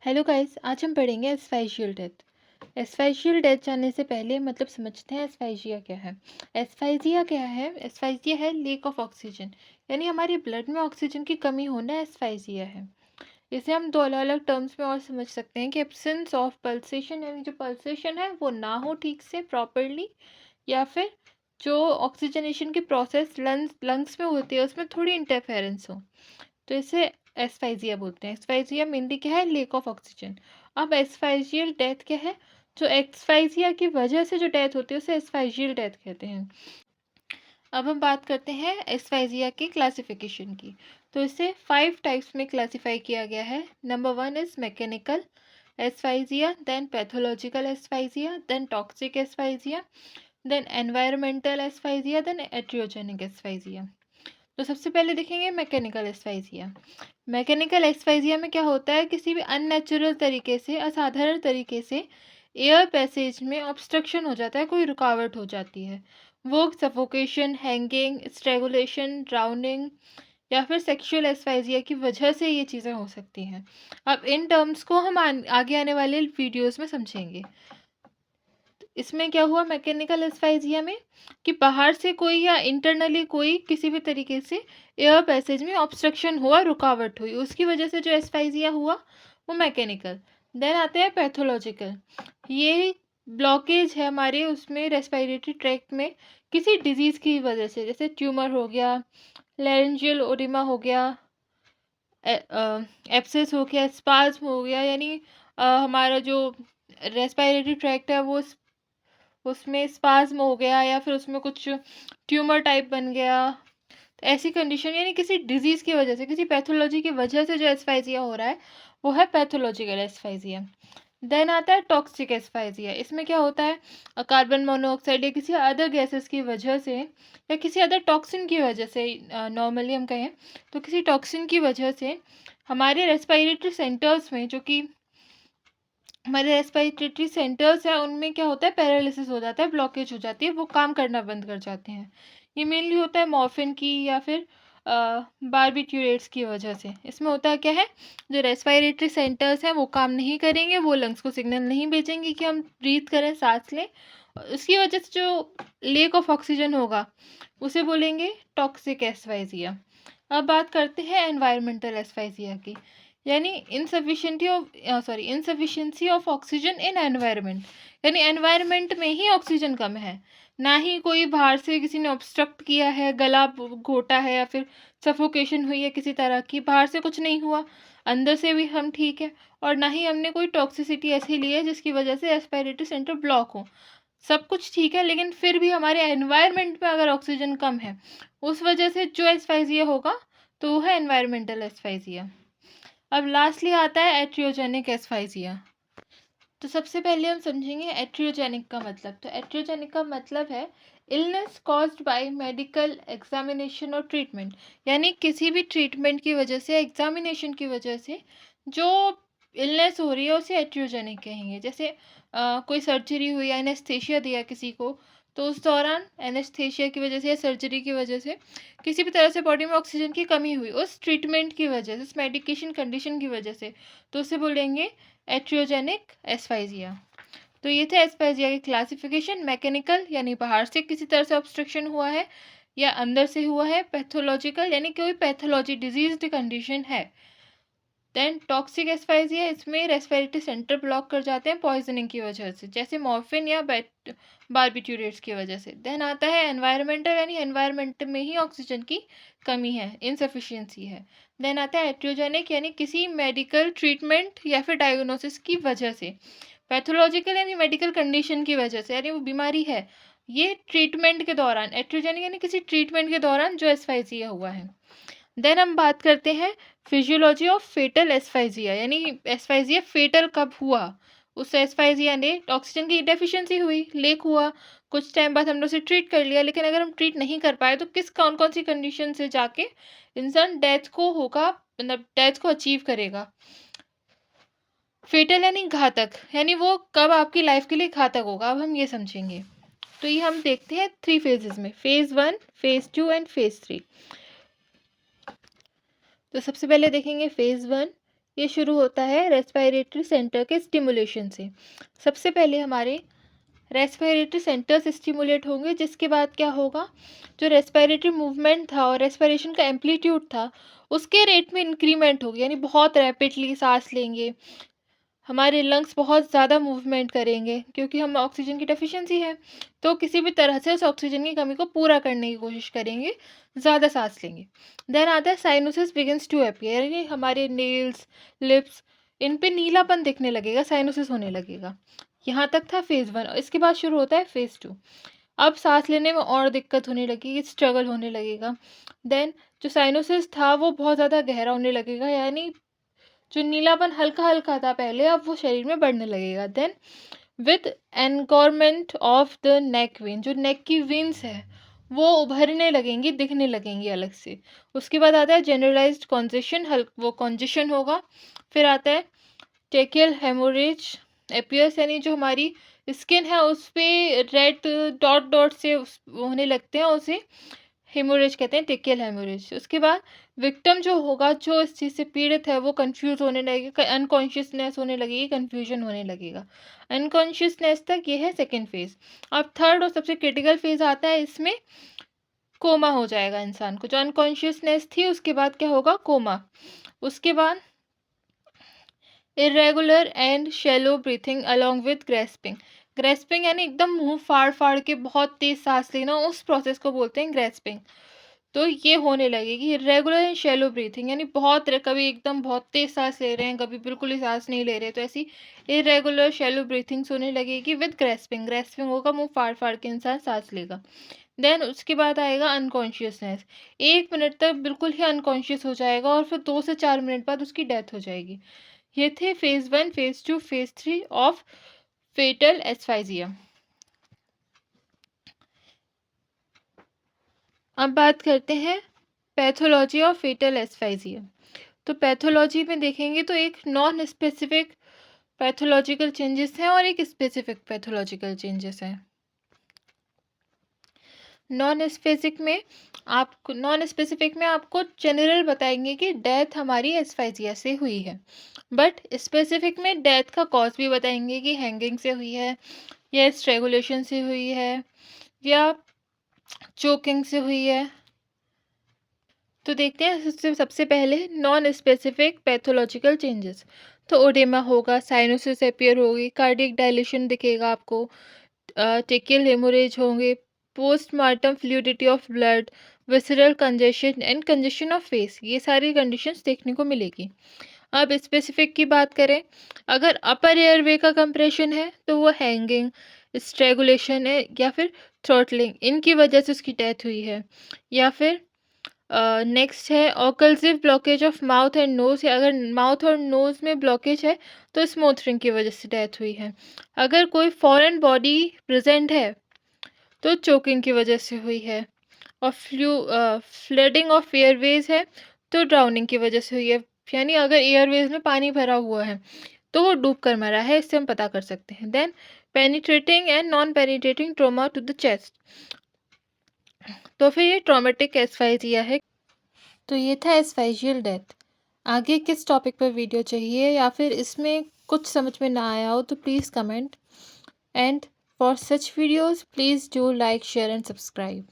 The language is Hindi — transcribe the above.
हेलो गाइस, आज हम पढ़ेंगे एस्फाइशियल डेथ। एस्फाइशियल डेथ जानने से पहले मतलब समझते हैं एस्फाइशिया क्या है। एस्फाइशिया क्या है? एस्फाइशिया है लेक ऑफ ऑक्सीजन, यानी हमारे ब्लड में ऑक्सीजन की कमी होना एस्फाइशिया है। इसे हम दो अलग अलग टर्म्स में और समझ सकते हैं कि एब्सेंस ऑफ पल्सेशन, यानी जो पल्सेशन है वो ना हो ठीक से प्रॉपरली, या फिर जो ऑक्सीजनेशन की प्रोसेस लंग्स में होती है उसमें थोड़ी इंटरफेरेंस हो, तो इसे एस्फाइजिया बोलते हैं। एस्फाइजिया मेनली क्या है? Lake of oxygen. अब एस्फाइजियल डेथ क्या है? जो एस्फाइजिया की वजह से जो डेथ होती है उसे एस्फाइजियल डेथ कहते हैं। अब हम बात करते हैं एस्फाइजिया की क्लासिफिकेशन की। तो इसे 5 टाइप्स में क्लासिफाई किया गया है। Number 1 is mechanical asphyxia, then pathological asphyxia, then toxic asphyxia, then environmental asphyxia, then iatrogenic asphyxia. तो सबसे पहले देखेंगे मैकेनिकल एस्फाइजिया। मैकेनिकल एस्फाइजिया में क्या होता है? किसी भी अननेचुरल तरीके से, असाधारण तरीके से एयर पैसेज में ऑब्स्ट्रक्शन हो जाता है, कोई रुकावट हो जाती है। वो सफोकेशन, हैंगिंग, स्ट्रेगुलेशन, ड्राउनिंग या फिर सेक्सुअल एस्फाइजिया की वजह से ये चीज़ें हो सकती हैं। अब इन टर्म्स को हम आगे आने वाले वीडियोस में समझेंगे। इसमें क्या हुआ मैकेनिकल एस्फाइजिया में कि बाहर से कोई या इंटरनली कोई किसी भी तरीके से एयर पैसेज में ऑब्स्ट्रक्शन हुआ, रुकावट हुई, उसकी वजह से जो एस्फाइजिया हुआ वो मैकेनिकल। देन आते हैं पैथोलॉजिकल। ये ब्लॉकेज है हमारे उसमें रेस्पिरेटरी ट्रैक्ट में किसी डिजीज़ की वजह से, जैसे ट्यूमर हो गया, लैरेंजियल ओडिमा हो गया, एब्सेस हो गया, स्पाज्म हो गया, यानी हमारा जो रेस्पिरेटरी ट्रैक्ट है वो उसमें स्पाज्म हो गया या फिर उसमें कुछ ट्यूमर टाइप बन गया। तो ऐसी कंडीशन यानी किसी डिजीज़ की वजह से, किसी पैथोलॉजी की वजह से जो एस्फाइजिया हो रहा है वो है पैथोलॉजिकल एस्फाइजिया। देन आता है टॉक्सिक एस्फाइजिया। इसमें क्या होता है? कार्बन मोनोऑक्साइड या किसी अदर गैसेस की वजह से या किसी अदर टॉक्सिन की वजह से, नॉर्मली हम कहें तो किसी टॉक्सिन की वजह से हमारे रेस्पिरेटरी सेंटर्स में, जो कि हमारे रेस्पिरेटरी सेंटर्स है, उनमें क्या होता है? पैरालिसिस हो जाता है, ब्लॉकेज हो जाती है, वो काम करना बंद कर जाते हैं। ये मेनली होता है मॉर्फिन की या फिर बारबिट्यूरेट्स की वजह से। इसमें होता है क्या है? जो रेस्पिरेटरी सेंटर्स हैं वो काम नहीं करेंगे, वो लंग्स को सिग्नल नहीं भेजेंगे कि हम ब्रीथ करें, सांस लें। उसकी वजह से जो लेक ऑफ ऑक्सीजन होगा उसे बोलेंगे टॉक्सिक एस्फाइजिया। अब बात करते हैं एनवायरमेंटल एस्फाइजिया की, यानी insufficiency of oxygen in environment, यानी एनवायरनमेंट में ही ऑक्सीजन कम है, ना ही कोई बाहर से किसी ने ऑब्स्ट्रक्ट किया है, गला घोटा है या फिर सफोकेशन हुई है किसी तरह की, बाहर से कुछ नहीं हुआ, अंदर से भी हम ठीक है, और ना ही हमने कोई टॉक्सिसिटी ऐसी ली है जिसकी वजह से रेस्पिरेटरी सेंटर ब्लॉक हो। सब कुछ ठीक है, लेकिन फिर भी हमारे एनवायरनमेंट में अगर ऑक्सीजन कम है उस वजह से जो एस्फाइजिया होगा तो वो है एनवायरमेंटल एस्फाइजिया। अब लास्टली आता है एट्रियोजेनिक एस्फाइजिया। तो सबसे पहले हम समझेंगे एट्रियोजेनिक का मतलब। तो एट्रियोजेनिक का मतलब है illness caused by medical examination और ट्रीटमेंट, यानी किसी भी ट्रीटमेंट की वजह से, एग्जामिनेशन की वजह से जो इलनेस हो रही है उसे एट्रियोजेनिक कहेंगे। जैसे कोई सर्जरी हुई, एनेस्थेशिया दिया किसी को, तो उस दौरान एनेस्थेशिया की वजह से या सर्जरी की वजह से किसी भी तरह से बॉडी में ऑक्सीजन की कमी हुई, उस ट्रीटमेंट की वजह से, उस मेडिकेशन कंडीशन की वजह से, तो उसे बोलेंगे एट्रियोजेनिक एस्फाइजिया। तो ये थे एस्फाइजिया की क्लासिफिकेशन। मैकेनिकल यानी बाहर से किसी तरह से ऑब्स्ट्रक्शन हुआ है या अंदर से हुआ है। पैथोलॉजिकल यानी कोई पैथोलॉजी डिजीज्ड कंडीशन है। देन टॉक्सिक एस्फाइजिया, इसमें रेस्पिरेटरी सेंटर ब्लॉक कर जाते हैं पॉइजनिंग की वजह से, जैसे मॉर्फिन या बारबिट्यूरेट्स की वजह से। देन आता है एनवायरमेंटल, यानी एनवायरमेंट में ही ऑक्सीजन की कमी है, इनसफिशियंसी है। देन आता है एट्रियोजेनिक, यानी किसी मेडिकल ट्रीटमेंट या फिर डायग्नोसिस की वजह से। पैथोलॉजिकल यानी मेडिकल कंडीशन की वजह से, यानी वो बीमारी है, ये ट्रीटमेंट के दौरान। एट्रियोजेनिक यानी किसी ट्रीटमेंट के दौरान जो एस्फाइजिया हुआ है। देन हम बात करते हैं फिजियोलॉजी ऑफ फेटल एस्फाइजिया, यानी एस्फाइजिया फेटल कब हुआ। उस एस्फाइजिया ने ऑक्सीजन की डेफिशिएंसी हुई, लेक हुआ, कुछ टाइम बाद हमने उसे ट्रीट कर लिया, लेकिन अगर हम ट्रीट नहीं कर पाए तो किस कौन कौन सी कंडीशन से जाके इंसान डेथ को होगा, मतलब डेथ को अचीव करेगा। फेटल यानी घातक, यानी वो कब आपकी लाइफ के लिए घातक होगा, अब हम ये समझेंगे। तो ये हम देखते हैं 3 फेजेस में, फेज 1, फेज 2 एंड फेज 3। तो सबसे पहले देखेंगे फेज 1। ये शुरू होता है रेस्पिरेटरी सेंटर के स्टिमुलेशन से। सबसे पहले हमारे रेस्पिरेटरी सेंटर्स स्टिमुलेट होंगे, जिसके बाद क्या होगा, जो रेस्पिरेटरी मूवमेंट था और रेस्पिरेशन का एम्पलीट्यूड था उसके रेट में इंक्रीमेंट होगी, यानी बहुत रैपिडली सांस लेंगे, हमारे लंग्स बहुत ज़्यादा मूवमेंट करेंगे क्योंकि हम ऑक्सीजन की डेफिशिएंसी है, तो किसी भी तरह से उस ऑक्सीजन की कमी को पूरा करने की कोशिश करेंगे, ज़्यादा सांस लेंगे। देन आता है साइनोसिस बिगिंस टू अपीयर, यानी हमारे नेल्स, लिप्स, इन पे नीलापन दिखने लगेगा, साइनोसिस होने लगेगा। यहाँ तक था फेज़ 1। इसके बाद शुरू होता है फेज़ 2। अब सांस लेने में और दिक्कत होने लगेगी, स्ट्रगल होने लगेगा। देन जो साइनोसिस था वो बहुत ज़्यादा गहरा होने लगेगा, यानी जो नीलापन हल्का हल्का था पहले, अब वो शरीर में बढ़ने लगेगा। Then with encroachment of the neck vein, जो नेक की वेन्स है वो उभरने लगेंगी, दिखने लगेंगी अलग से। उसके बाद आता है जनरलाइज्ड कॉन्जेशन, वो कॉन्जेशन होगा। फिर आता है टेकियल हेमोरेज एपियर्स, यानी जो हमारी स्किन है उस पे रेड डॉट डॉट से होने लगते हैं, उसे हेमोरेज कहते हैं, टेकियल हेमोरेज। उसके बाद विक्टिम जो होगा, जो इस चीज़ से पीड़ित है, वो कंफ्यूज होने लगेगा, अनकॉन्शियसनेस होने लगेगी, कंफ्यूजन होने लगेगा। अनकॉन्शियसनेस तक ये है सेकेंड फेज। अब थर्ड और सबसे क्रिटिकल फेज आता है, इसमें कोमा हो जाएगा इंसान को। जो अनकॉन्शियसनेस थी उसके बाद क्या होगा, कोमा। उसके बाद irregular and shallow breathing along with grasping. Grasping यानी एकदम मुंह फाड़ फाड़ के बहुत तेज सांस लेना, उस प्रोसेस को बोलते हैं ग्रेस्पिंग। तो ये होने लगेगी। रेगुलर एंड शैलो ब्रीथिंग, यानी कभी एकदम बहुत तेज सांस ले रहे हैं, कभी बिल्कुल ही सांस नहीं ले रहे, तो ऐसी इरेगुलर शैलो ब्रीथिंग्स होने लगेगी विद ग्रेस्पिंग। ग्रेस्पिंग होगा, मुंह फाड़ फाड़ के इंसान सांस लेगा। देन उसके बाद आएगा अनकॉन्शियसनेस। 1 मिनट तक बिल्कुल ही अनकॉन्शियस हो जाएगा और फिर 2 से 4 मिनट बाद उसकी डेथ हो जाएगी। ये थे phase 1, phase 2, phase 3 of fetal asphyxia. अब बात करते हैं पैथोलॉजी ऑफ फेटल एस्फाइजिया। तो पैथोलॉजी में देखेंगे तो एक नॉन स्पेसिफिक पैथोलॉजिकल चेंजेस हैं और एक स्पेसिफिक पैथोलॉजिकल चेंजेस हैं। नॉन स्पेसिफिक में आपको जनरल बताएंगे कि डेथ हमारी एस्फाइजिया से हुई है, बट स्पेसिफिक में डेथ का कॉज भी बताएंगे कि हैंगिंग से हुई है, या स्ट्रेगुलेशन से हुई है, या चोकिंग से हुई है। तो देखते हैं सबसे पहले नॉन स्पेसिफिक पैथोलॉजिकल चेंजेस। तो ओडेमा होगा, साइनोसिस अपीयर होगी, कार्डियक डायलेशन दिखेगा आपको, टेकियल हेमोरेज होंगे, postmortem fluidity of blood, visceral congestion and congestion of face, ये सारी कंडीशंस देखने को मिलेगी। अब स्पेसिफिक की बात करें, अगर अपर एयरवे का कंप्रेशन है तो वो हैंगिंग, स्ट्रेगुलेशन है, या फिर थ्रॉटलिंग, इनकी वजह से उसकी डेथ हुई है। या फिर नेक्स्ट है occlusive blockage of mouth and nose है, अगर माउथ और नोज में ब्लॉकेज है तो स्मोथरिंग की वजह से डेथ हुई है। अगर कोई फॉरेन बॉडी प्रेजेंट है तो चोकिंग की वजह से हुई है। और फ्लडिंग ऑफ एयरवेज है तो ड्राउनिंग की वजह से हुई है, यानी अगर एयरवेज में पानी भरा हुआ है तो वो डूब कर मरा है, इससे हम पता कर सकते हैं। Then penetrating and non penetrating trauma to the chest, तो फिर ये ट्रॉमेटिक एस्फाइजिया है। तो ये था एस्फाइजियल डेथ। आगे किस टॉपिक पर वीडियो चाहिए, या फिर इसमें कुछ समझ में ना आया हो तो please comment, and for such videos please do like, share and subscribe.